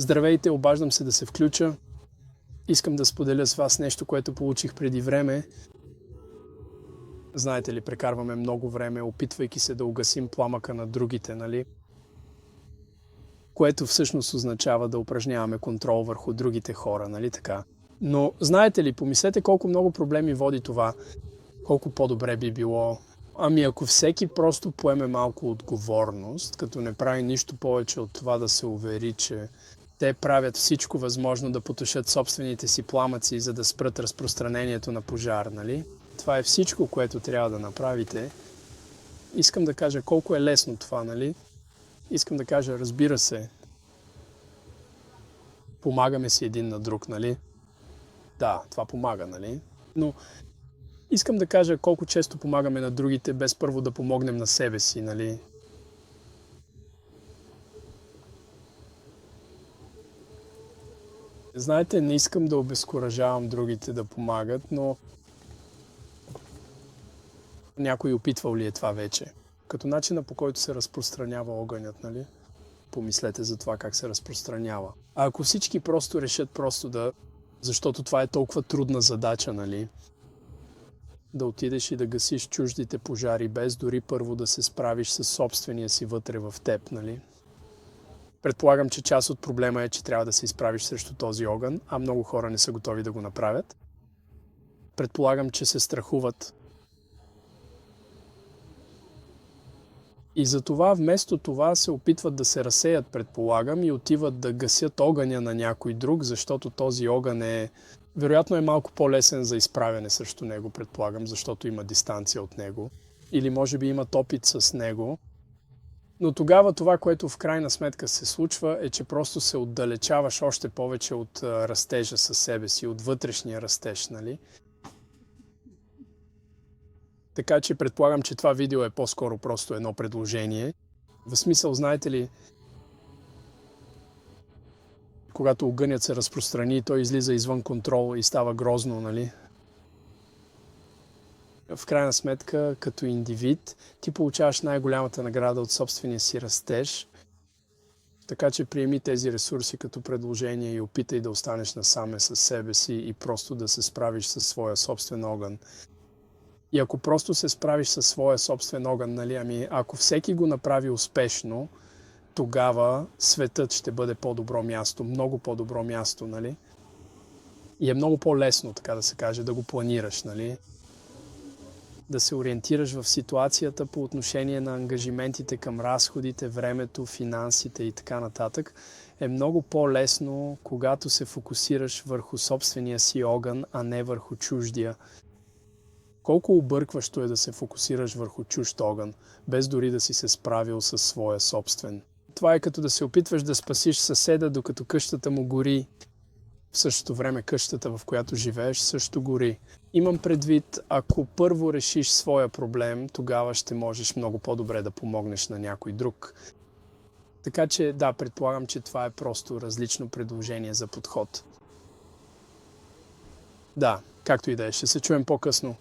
Здравейте, обаждам се да се включа. Искам да споделя с вас нещо, което получих преди време. Знаете ли, прекарваме много време, опитвайки се да угасим пламъка на другите, нали? Което всъщност означава да упражняваме контрол върху другите хора, нали така? Но знаете ли, помислете колко много проблеми води това, колко по-добре би било. Ами ако всеки просто поеме малко отговорност, като не прави нищо повече от това да се увери, че те правят всичко възможно да потушат собствените си пламъци, за да спрат разпространението на пожар, нали? Това е всичко, което трябва да направите. Искам да кажа колко е лесно това, нали? Искам да кажа, разбира се, помагаме си един на друг, нали? Да, това помага, нали? Но искам да кажа колко често помагаме на другите, без първо да помогнем на себе си, нали? Знаете, не искам да обезкуражавам другите да помагат, но някой опитвал ли е това вече? Като начина, по който се разпространява огънят, нали? Помислете за това как се разпространява. А ако всички просто решат защото това е толкова трудна задача, нали? Да отидеш и да гасиш чуждите пожари, без дори първо да се справиш с собствения си вътре в теб, нали? Предполагам, че част от проблема е, че трябва да се изправиш срещу този огън, а много хора не са готови да го направят. Предполагам, че се страхуват. И затова вместо това се опитват да се разсеят, предполагам, и отиват да гасят огъня на някой друг, защото този огън вероятно е малко по-лесен за изправяне срещу него, предполагам, защото има дистанция от него. Или може би имат опит с него. Но тогава това, което в крайна сметка се случва, е, че просто се отдалечаваш още повече от растежа със себе си, от вътрешния растеж, нали? Така че предполагам, че това видео е по-скоро просто едно предложение. В смисъл, знаете ли, когато огънят се разпространи, той излиза извън контрол и става грозно, нали? В крайна сметка, като индивид, ти получаваш най-голямата награда от собствения си растеж. Така че приеми тези ресурси като предложение и опитай да останеш насаме със себе си и просто да се справиш със своя собствен огън. И ако просто се справиш със своя собствен огън, нали, ако всеки го направи успешно, тогава светът ще бъде по-добро място, много по-добро място, нали? И е много по-лесно, така да се каже, да го планираш, нали? Да се ориентираш в ситуацията по отношение на ангажиментите към разходите, времето, финансите и така нататък, е много по-лесно, когато се фокусираш върху собствения си огън, а не върху чуждия. Колко объркващо е да се фокусираш върху чужд огън, без дори да си се справил със своя собствен. Това е като да се опитваш да спасиш съседа, докато къщата му гори. В същото време къщата, в която живееш, също гори. Имам предвид, ако първо решиш своя проблем, тогава ще можеш много по-добре да помогнеш на някой друг. Така че, да, предполагам, че това е просто различно предложение за подход. Да, както и да е, ще се чуем по-късно.